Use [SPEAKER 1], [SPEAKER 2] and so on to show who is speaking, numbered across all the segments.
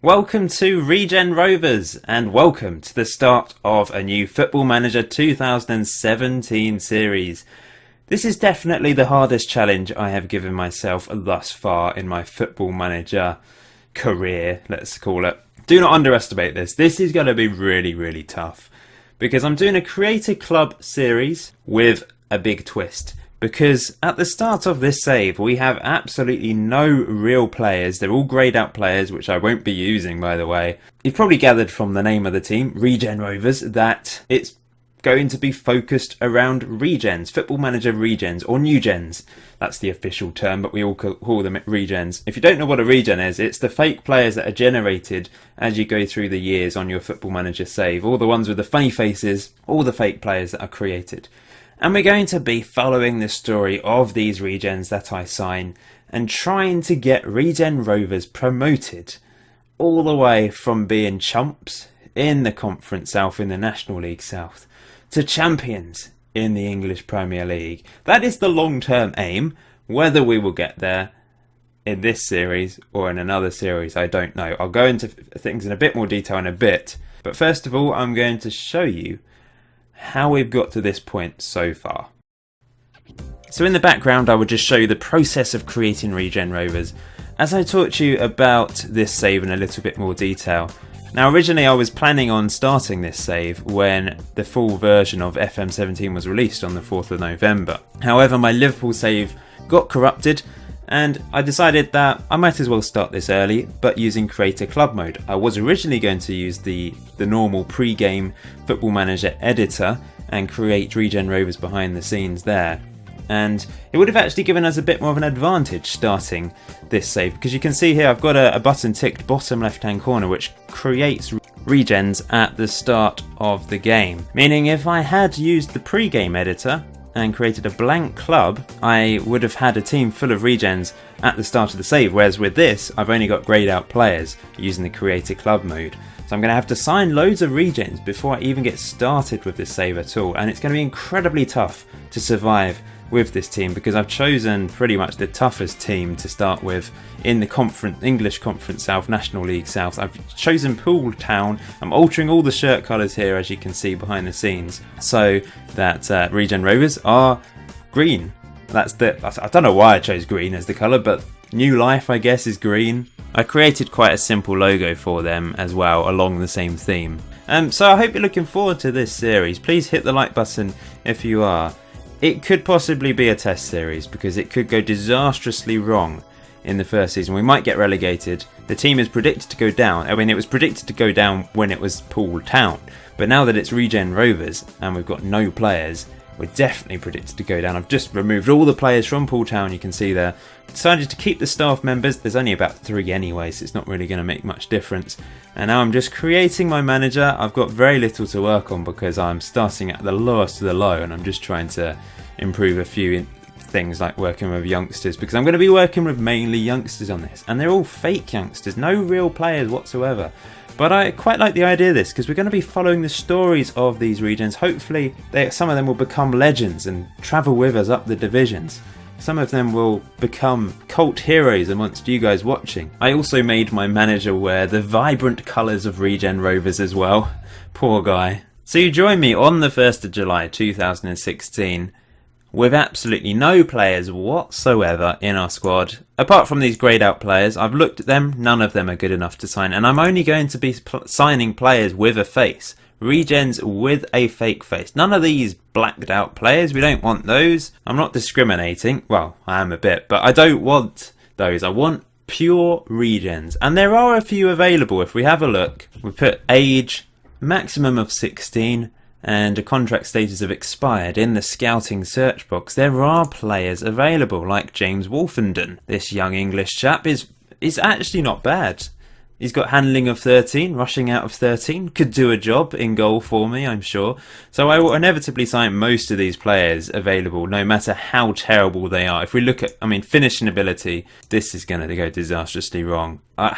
[SPEAKER 1] Welcome to Regen Rovers and welcome to the start of a new Football Manager 2017 series. This is definitely the hardest challenge I have given myself thus far in my Football Manager career, let's call it. Do not underestimate this. This is going to be really tough because I'm doing a Creator Club series with a big twist. Because at the start of this save, we have absolutely no real players. They're all greyed out players, which I won't be using, by the way. You've probably gathered from the name of the team, Regen Rovers, that it's going to be focused around regens, Football Manager regens, or new gens. That's the official term, but we all call them regens. If you don't know what a regen is, it's the fake players that are generated as you go through the years on your Football Manager save. All the ones with the funny faces, all the fake players that are created. And we're going to be following the story of these regens that I sign and trying to get Regen Rovers promoted all the way from being chumps in the Conference South, in the National League South, to champions in the English Premier League. That is the long-term aim. Whether we will get there in this series or in another series, I don't know. I'll go into things in a bit more detail in a bit. But first of all, I'm going to show you how we've got to this point so far. So in the background I will just show you the process of creating Regen Rovers as I taught you about this save in a little bit more detail. Now originally I was planning on starting this save when the full version of FM17 was released on the 4th of November. However, my Liverpool save got corrupted and I decided that I might as well start this early, but using Creator Club mode. I was originally going to use the normal pre-game Football Manager editor and create Regen Rovers behind the scenes there. And it would have actually given us a bit more of an advantage starting this save, because you can see here I've got a button ticked bottom left hand corner which creates regens at the start of the game. Meaning if I had used the pre-game editor and created a blank club, I would have had a team full of regens at the start of the save, whereas with this I've only got greyed out players using the Creator Club mode. So I'm going to have to sign loads of regens before I even get started with this save at all, and it's going to be incredibly tough to survive with this team because I've chosen pretty much the toughest team to start with in the English Conference South, National League South. I've chosen Poole Town. I'm altering all the shirt colours here as you can see behind the scenes so that Regen Rovers are green. I don't know why I chose green as the colour, but New Life I guess is green. I created quite a simple logo for them as well along the same theme. So I hope you're looking forward to this series. Please hit the like button if you are. It could possibly be a test series because it could go disastrously wrong in the first season. We might get relegated. The team is predicted to go down. I mean, it was predicted to go down when it was Poole Town. But now that it's Regen Rovers and we've got no players, we're definitely predicted to go down. I've just removed all the players from Poole Town, you can see there. Decided to keep the staff members. There's only about 3 anyway, so it's not really going to make much difference. And now I'm just creating my manager. I've got very little to work on because I'm starting at the lowest of the low and I'm just trying to improve a few things like working with youngsters, because I'm going to be working with mainly youngsters on this, and they're all fake youngsters, no real players whatsoever. But I quite like the idea of this because we're going to be following the stories of these regens. Hopefully some of them will become legends and travel with us up the divisions. Some of them will become cult heroes amongst you guys watching. I also made my manager wear the vibrant colours of Regen Rovers as well. Poor guy. So you join me on the 1st of July 2016 with absolutely no players whatsoever in our squad. Apart from these greyed out players, I've looked at them, none of them are good enough to sign, and I'm only going to be signing players with a face. Regens with a fake face. None of these blacked out players, we don't want those. I'm not discriminating, well, I am a bit, but I don't want those. I want pure regens, and there are a few available. If we have a look, we put age, maximum of 16, and a contract status of expired in the scouting search box. There are players available like James Wolfenden. This young English chap is actually not bad. He's got handling of 13, rushing out of 13, could do a job in goal for me, I'm sure. So I will inevitably sign most of these players available, no matter how terrible they are. If we look at, finishing ability, this is going to go disastrously wrong. I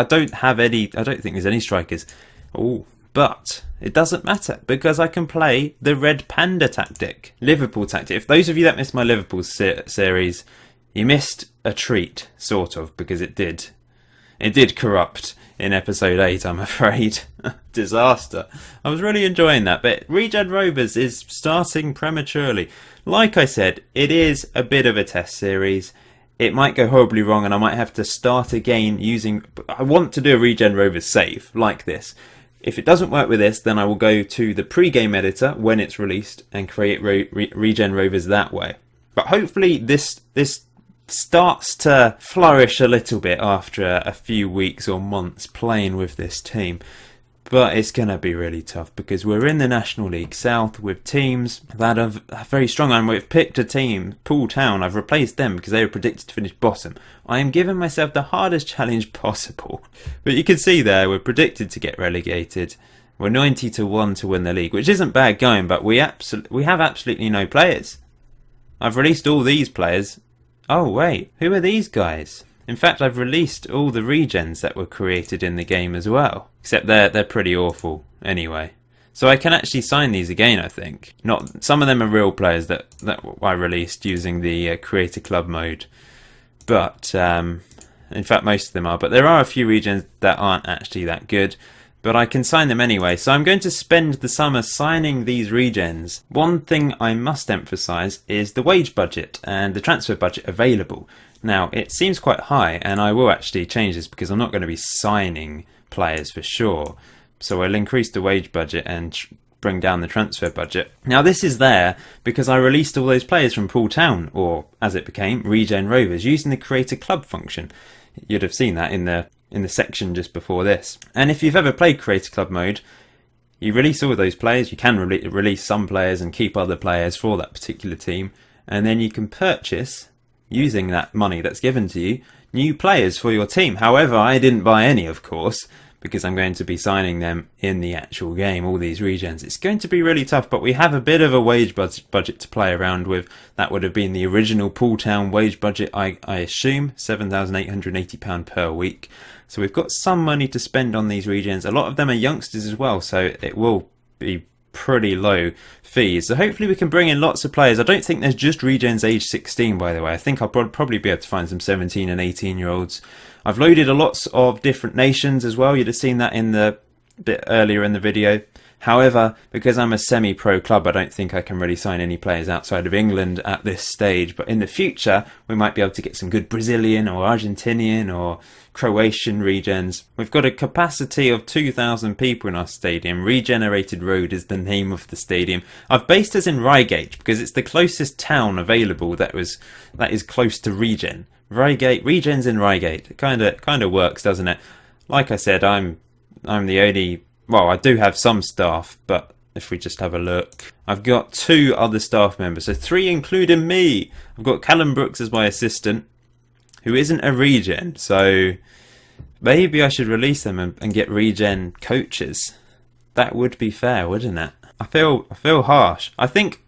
[SPEAKER 1] don't think there's any strikers. Oh, but it doesn't matter because I can play the Red Panda tactic, Liverpool tactic. If those of you that missed my Liverpool series, you missed a treat, sort of, because it did. It did corrupt in episode 8, I'm afraid. Disaster. I was really enjoying that, but Regen Rovers is starting prematurely. Like I said, it is a bit of a test series. It might go horribly wrong and I might have to start again using... I want to do a Regen Rovers save, like this. If it doesn't work with this, then I will go to the pre-game editor when it's released and create Regen Rovers that way. But hopefully this starts to flourish a little bit after a few weeks or months playing with this team. But it's going to be really tough because we're in the National League South with teams that are very strong. And we've picked a team, Poole Town. I've replaced them because they were predicted to finish bottom. I am giving myself the hardest challenge possible. But you can see there, we're predicted to get relegated. We're 90-1 to win the league, which isn't bad going, but we have absolutely no players. I've released all these players. Oh wait, who are these guys? In fact, I've released all the regens that were created in the game as well. Except they're pretty awful anyway. So I can actually sign these again, I think. Some of them are real players that I released using the Creator Club mode. But, in fact, most of them are. But there are a few regens that aren't actually that good. But I can sign them anyway. So I'm going to spend the summer signing these regens. One thing I must emphasise is the wage budget and the transfer budget available. Now, it seems quite high, and I will actually change this because I'm not going to be signing players for sure. So I'll increase the wage budget and bring down the transfer budget. Now, this is there because I released all those players from Poole Town, or as it became, Regen Rovers, using the Creator Club function. You'd have seen that in the section just before this. And if you've ever played Creator Club mode, you release all of those players. You can release some players and keep other players for that particular team. And then you can purchase, using that money that's given to you, new players for your team. However, I didn't buy any, of course, because I'm going to be signing them in the actual game, all these regens. It's going to be really tough, but we have a bit of a wage budget to play around with. That would have been the original Poole Town wage budget, I assume, £7,880 per week. So we've got some money to spend on these regens. A lot of them are youngsters as well, so it will be pretty low fees. So hopefully we can bring in lots of players. I don't think there's just regens age 16, by the way. I think I'll probably be able to find some 17 and 18 year olds. I've loaded a lots of different nations as well. You'd have seen that in the bit earlier in the video. However, because I'm a semi-pro club, I don't think I can really sign any players outside of England at this stage. But in the future, we might be able to get some good Brazilian or Argentinian or Croatian regens. We've got a capacity of 2,000 people in our stadium. Regenerated Road is the name of the stadium. I've based us in Reigate because it's the closest town available that is close to Regen. Regen's in Reigate. It kind of works, doesn't it? Like I said, I'm the only... Well, I do have some staff, but if we just have a look, I've got 2 other staff members, so 3 including me. I've got Callum Brooks as my assistant, who isn't a regen, so maybe I should release them and get regen coaches. That would be fair, wouldn't it? I feel harsh. I think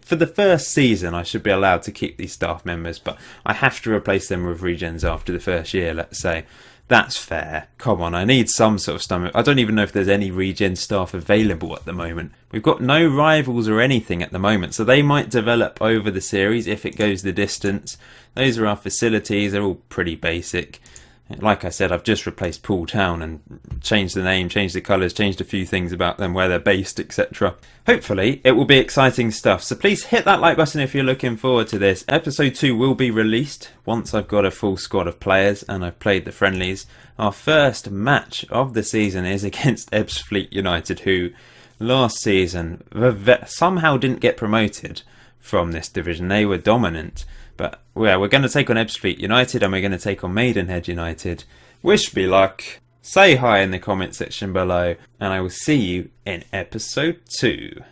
[SPEAKER 1] for the first season I should be allowed to keep these staff members, but I have to replace them with regens after the first year, let's say. That's fair. Come on, I need some sort of stomach. I don't even know if there's any regen staff available at the moment. We've got no rivals or anything at the moment, so they might develop over the series if it goes the distance. Those are our facilities. They're all pretty basic. Like I said, I've just replaced Poole Town and changed the name, changed the colours, changed a few things about them, where they're based, etc. Hopefully, it will be exciting stuff. So please hit that like button if you're looking forward to this. Episode 2 will be released once I've got a full squad of players and I've played the friendlies. Our first match of the season is against Ebbsfleet United, who last season somehow didn't get promoted from this division. They were dominant. But yeah, we're going to take on Ebbsfleet United and we're going to take on Maidenhead United. Wish me luck. Say hi in the comment section below. And I will see you in episode 2.